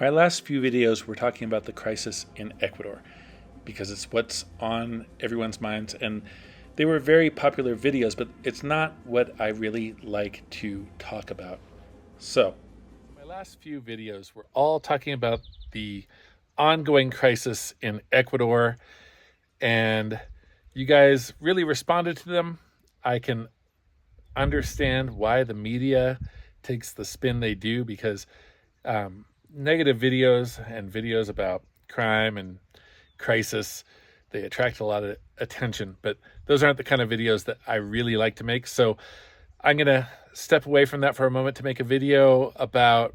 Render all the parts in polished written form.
My last few videos were talking about the crisis in Ecuador because it's what's on everyone's minds, and they were very popular videos, but it's not what I really like to talk about. So, my last few videos were all talking about the ongoing crisis in Ecuador, and you guys really responded to them. I can understand why the media takes the spin they do because negative videos and videos about crime and crisis, they attract a lot of attention, but those aren't the kind of videos that I really like to make. So I'm going to step away from that for a moment to make a video about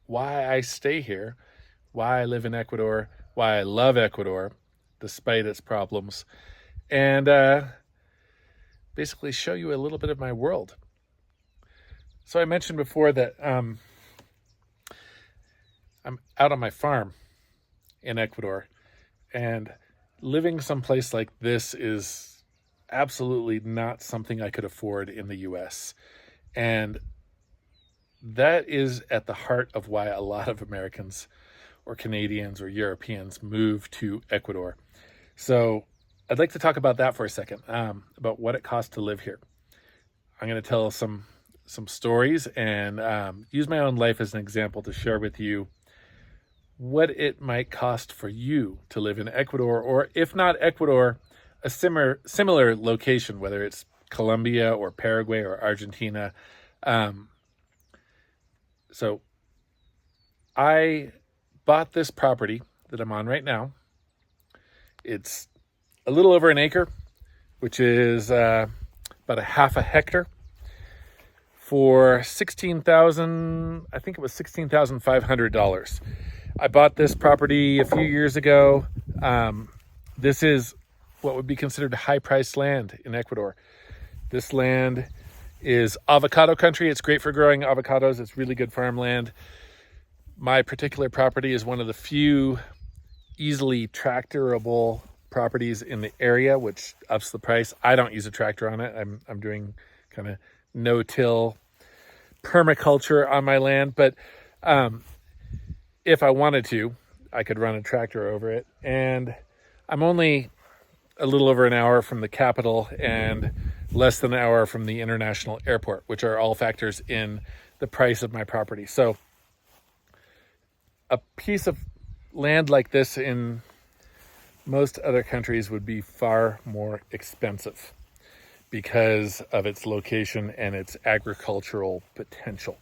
why I stay here, why I live in Ecuador, why I love Ecuador despite its problems, and basically show you a little bit of my world. So I mentioned before that I'm out on my farm in Ecuador, and living someplace like this is absolutely not something I could afford in the US. And that is at the heart of why a lot of Americans or Canadians or Europeans move to Ecuador. So I'd like to talk about that for a second, about what it costs to live here. I'm going to tell some stories and use my own life as an example to share with you what it might cost for you to live in Ecuador, or if not Ecuador, a similar location, whether it's Colombia or Paraguay or Argentina. So I bought this property that I'm on right now. It's a little over an acre, which is about a half a hectare, for $16,000. I think it was $16,500. I bought this property a few years ago. This is what would be considered high-priced land in Ecuador. This land is avocado country. It's great for growing avocados. It's really good farmland. My particular property is one of the few easily tractorable properties in the area, which ups the price. I don't use a tractor on it. I'm doing kind of no-till permaculture on my land, but if I wanted to, I could run a tractor over it. And I'm only a little over an hour from the capital and less than an hour from the international airport, which are all factors in the price of my property. So a piece of land like this in most other countries would be far more expensive because of its location and its agricultural potential.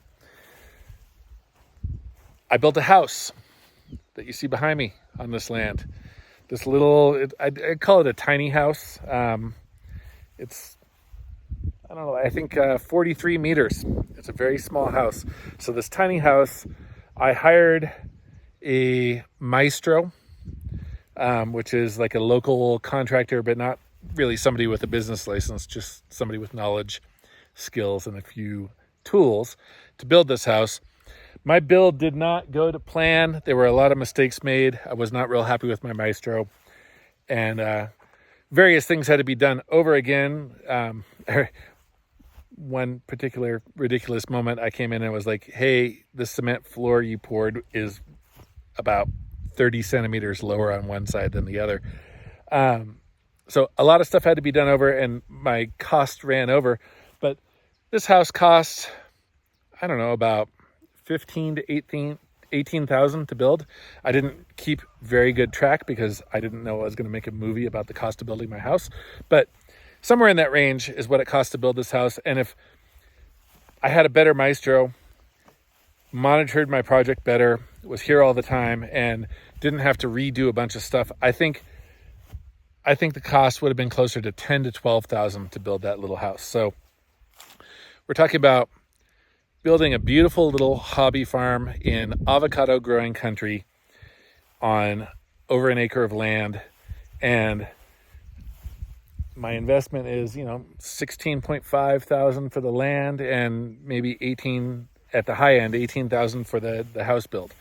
I built a house that you see behind me on this land. This little, I call it a tiny house. It's, I don't know, I think 43 meters. It's a very small house. So this tiny house, I hired a maestro, which is like a local contractor, but not really somebody with a business license, just somebody with knowledge, skills, and a few tools to build this house. My build did not go to plan. There were a lot of mistakes made. I was not real happy with my maestro, and various things had to be done over again. One particular ridiculous moment, I came in and was like, hey, the cement floor you poured is about 30 centimeters lower on one side than the other. So a lot of stuff had to be done over, and my cost ran over. But this house cost, I don't know, about 15 to 18,000 to build. I didn't keep very good track because I didn't know I was going to make a movie about the cost of building my house. But somewhere in that range is what it costs to build this house. And if I had a better maestro, monitored my project better, was here all the time, and didn't have to redo a bunch of stuff, I think the cost would have been closer to 10 to 12,000 to build that little house. So we're talking about building a beautiful little hobby farm in avocado growing country on over an acre of land. And my investment is, 16.5 thousand for the land and maybe 18 at the high end, 18,000 for the house build.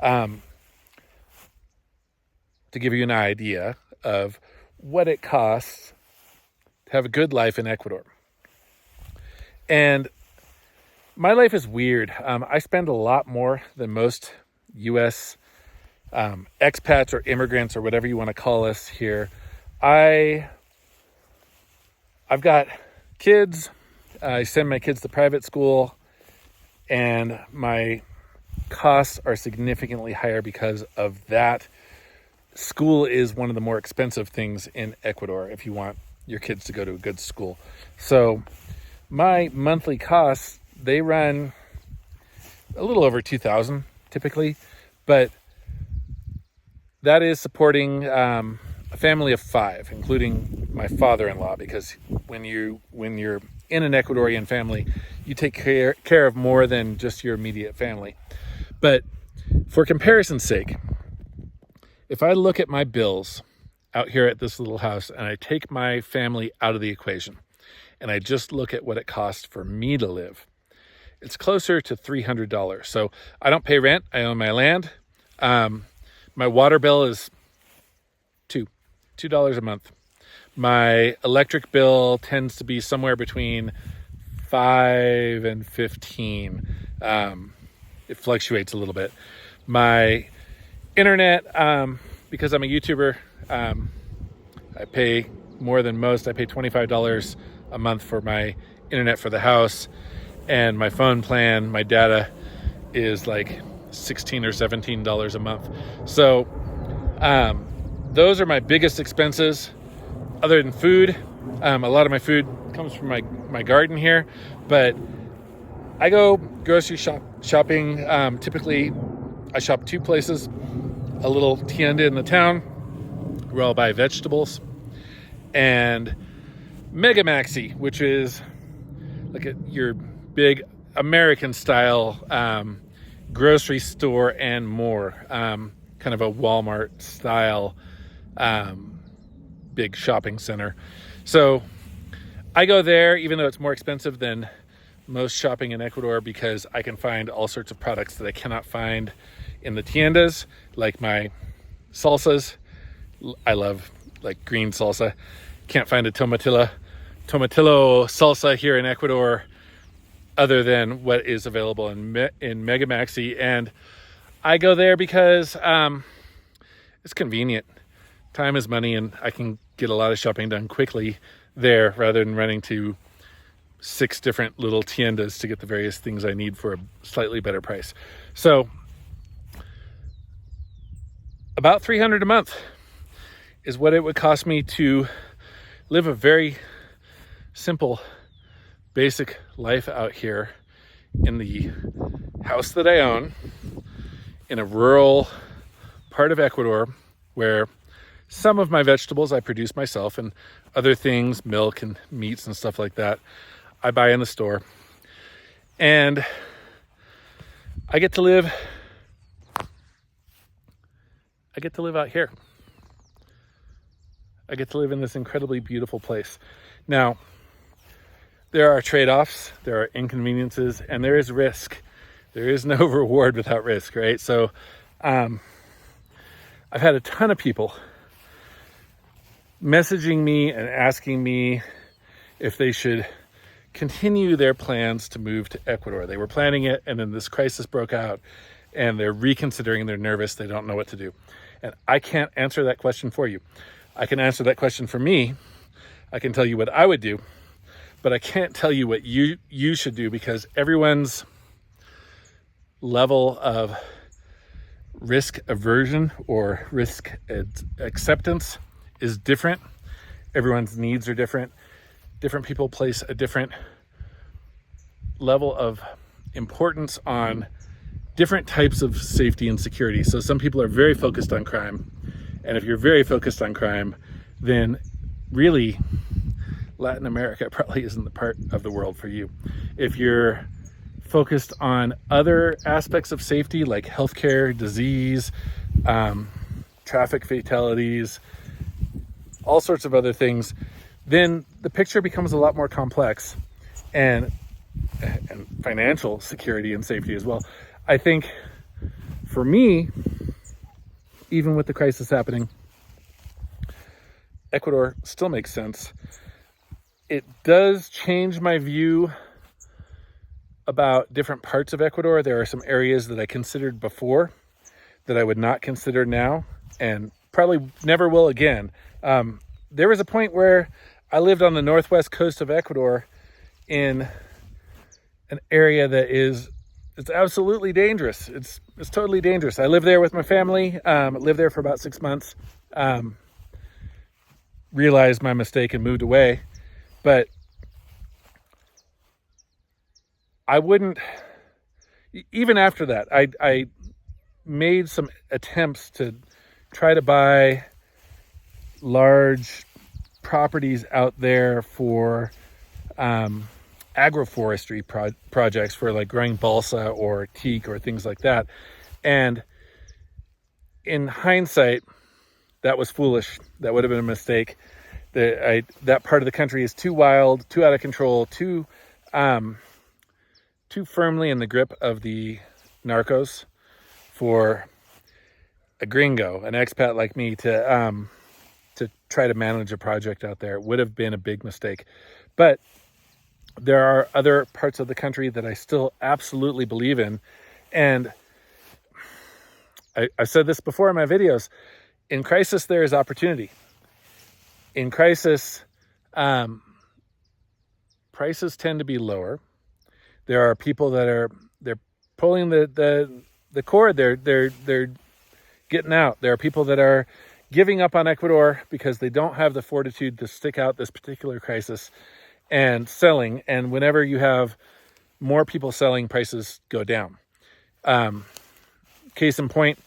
To give you an idea of what it costs to have a good life in Ecuador. And My life is weird. I spend a lot more than most U.S. Expats or immigrants or whatever you want to call us here. I've got kids. I send my kids to private school, and my costs are significantly higher because of that. School is one of the more expensive things in Ecuador if you want your kids to go to a good school. So my monthly costs, they run a little over $2,000 typically, but that is supporting a family of 5, including my father-in-law, because when you're in an Ecuadorian family, you take care of more than just your immediate family. But for comparison's sake, if I look at my bills out here at this little house and I take my family out of the equation and I just look at what it costs for me to live, it's closer to $300. So I don't pay rent. I own my land. My water bill is $2 a month. My electric bill tends to be somewhere between 5 and 15. It fluctuates a little bit. My internet, because I'm a YouTuber, I pay more than most. I pay $25 a month for my internet for the house, and my phone plan, my data is like $16 or $17 a month. So those are my biggest expenses other than food. A lot of my food comes from my garden here, but I go grocery shopping. Typically I shop 2 places, a little tienda in the town where I'll buy vegetables, and Mega Maxi, which is like your big American style grocery store and more, kind of a Walmart style big shopping center. So I go there, even though it's more expensive than most shopping in Ecuador, because I can find all sorts of products that I cannot find in the tiendas, like my salsas. I love like green salsa. Can't find a tomatillo salsa here in Ecuador other than what is available in Mega Maxi. And I go there because it's convenient. Time is money, and I can get a lot of shopping done quickly there rather than running to 6 different little tiendas to get the various things I need for a slightly better price. So about $300 a month is what it would cost me to live a very simple, basic life out here in the house that I own in a rural part of Ecuador, where some of my vegetables I produce myself, and other things, milk and meats and stuff like that, I buy in the store. And I get to live out here. I get to live in this incredibly beautiful place. Now, there are trade-offs, there are inconveniences, and there is risk. There is no reward without risk, right? So I've had a ton of people messaging me and asking me if they should continue their plans to move to Ecuador. They were planning it, and then this crisis broke out, and they're reconsidering, they're nervous, they don't know what to do. And I can't answer that question for you. I can answer that question for me. I can tell you what I would do, but I can't tell you what you should do, because everyone's level of risk aversion or risk acceptance is different. Everyone's needs are different. Different people place a different level of importance on different types of safety and security. So some people are very focused on crime. And if you're very focused on crime, then really Latin America probably isn't the part of the world for you. If you're focused on other aspects of safety, like healthcare, disease, traffic fatalities, all sorts of other things, then the picture becomes a lot more complex, and financial security and safety as well. I think for me, even with the crisis happening, Ecuador still makes sense. It does change my view about different parts of Ecuador. There are some areas that I considered before that I would not consider now, and probably never will again. There was a point where I lived on the northwest coast of Ecuador in an area that it's absolutely dangerous. It's totally dangerous. I lived there with my family. Lived there for about 6 months. Realized my mistake and moved away. But I wouldn't, even after that, I made some attempts to try to buy large properties out there for agroforestry projects for like growing balsa or teak or things like that. And in hindsight, that was foolish. That would have been a mistake. That part of the country is too wild, too out of control, too firmly in the grip of the narcos for a gringo, an expat like me, to try to manage a project out there. It would have been a big mistake. But there are other parts of the country that I still absolutely believe in. And I've said this before in my videos. In crisis, there is opportunity. In crisis, prices tend to be lower. There are people that they're pulling the cord. They're getting out. There are people that are giving up on Ecuador because they don't have the fortitude to stick out this particular crisis and selling. And whenever you have more people selling, prices go down. Case in point,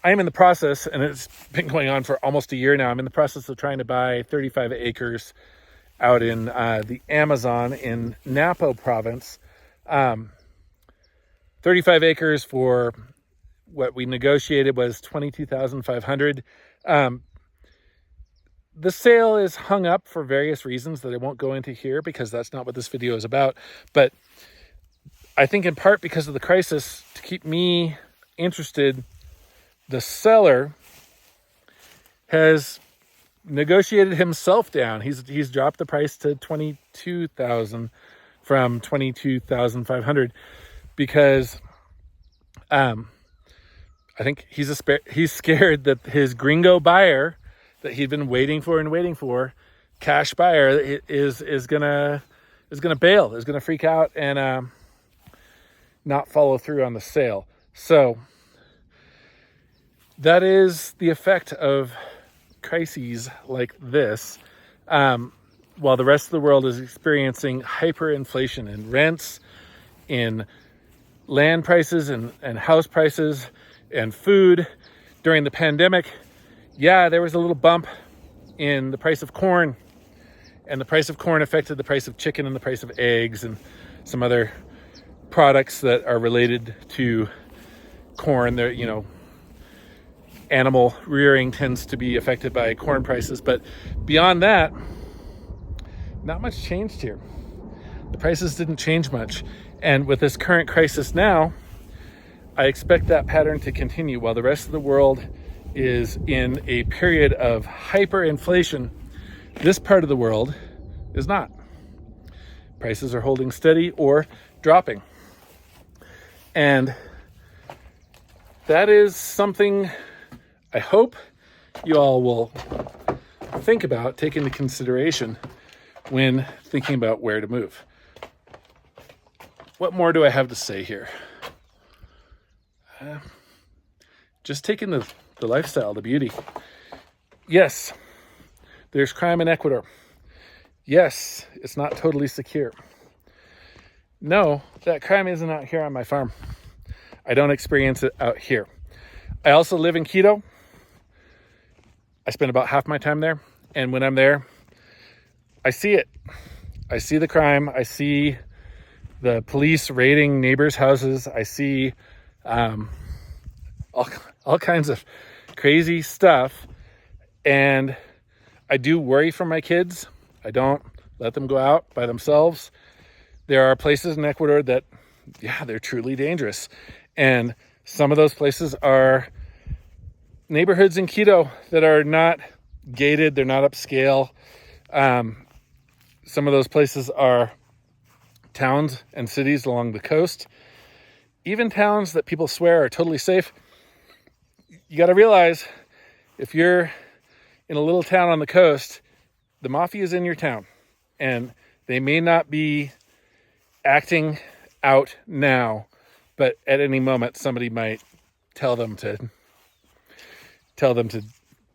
I am in the process, and it's been going on for almost a year now. I'm in the process of trying to buy 35 acres out in the Amazon in Napo province. 35 acres for what we negotiated was $22,500. The sale is hung up for various reasons that I won't go into here because that's not what this video is about. But I think in part because of the crisis, to keep me interested, the seller has negotiated himself down. He's dropped the price to $22,000 from $22,500 because I think he's scared that his gringo buyer that he'd been waiting for, cash buyer, is gonna bail, is gonna freak out and not follow through on the sale. So that is the effect of crises like this. While the rest of the world is experiencing hyperinflation in rents, in land prices and house prices and food during the pandemic, yeah, there was a little bump in the price of corn, and the price of corn affected the price of chicken and the price of eggs and some other products that are related to corn. There, animal rearing tends to be affected by corn prices, but beyond that, not much changed here. The prices didn't change much. And with this current crisis now, I expect that pattern to continue. While the rest of the world is in a period of hyperinflation, this part of the world is not. Prices are holding steady or dropping. And that is something I hope you all will think about, take into consideration when thinking about where to move. What more do I have to say here? Just taking the lifestyle, the beauty. Yes, there's crime in Ecuador. Yes, it's not totally secure. No, that crime isn't out here on my farm. I don't experience it out here. I also live in Quito. I spend about half my time there. And when I'm there, I see it. I see the crime. I see the police raiding neighbors' houses. I see all kinds of crazy stuff. And I do worry for my kids. I don't let them go out by themselves. There are places in Ecuador that, they're truly dangerous. And some of those places are neighborhoods in Quito that are not gated. They're not upscale. Some of those places are towns and cities along the coast, even towns that people swear are totally safe, you got to realize if you're in a little town on the coast, the mafia is in your town, and they may not be acting out now, but at any moment somebody might tell them to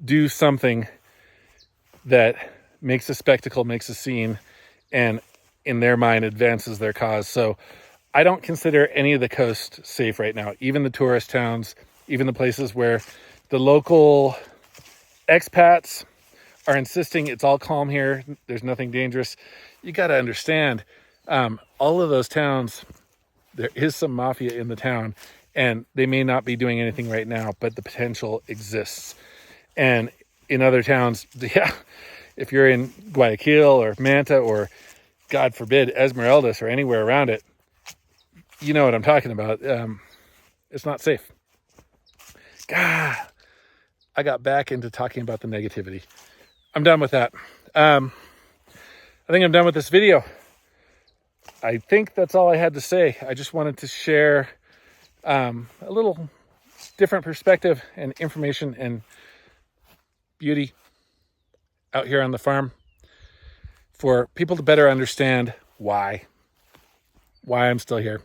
do something that makes a spectacle, makes a scene, and in their mind advances their cause. So I don't consider any of the coast safe right now, even the tourist towns, even the places where the local expats are insisting it's all calm here, there's nothing dangerous. You got to understand, all of those towns, there is some mafia in the town, and they may not be doing anything right now, but the potential exists. And in other towns, yeah, if you're in Guayaquil or Manta or, God forbid, Esmeraldas or anywhere around it, you know what I'm talking about. It's not safe. God, I got back into talking about the negativity. I'm done with that. I think I'm done with this video. I think that's all I had to say. I just wanted to share a little different perspective and information and beauty out here on the farm for people to better understand why I'm still here.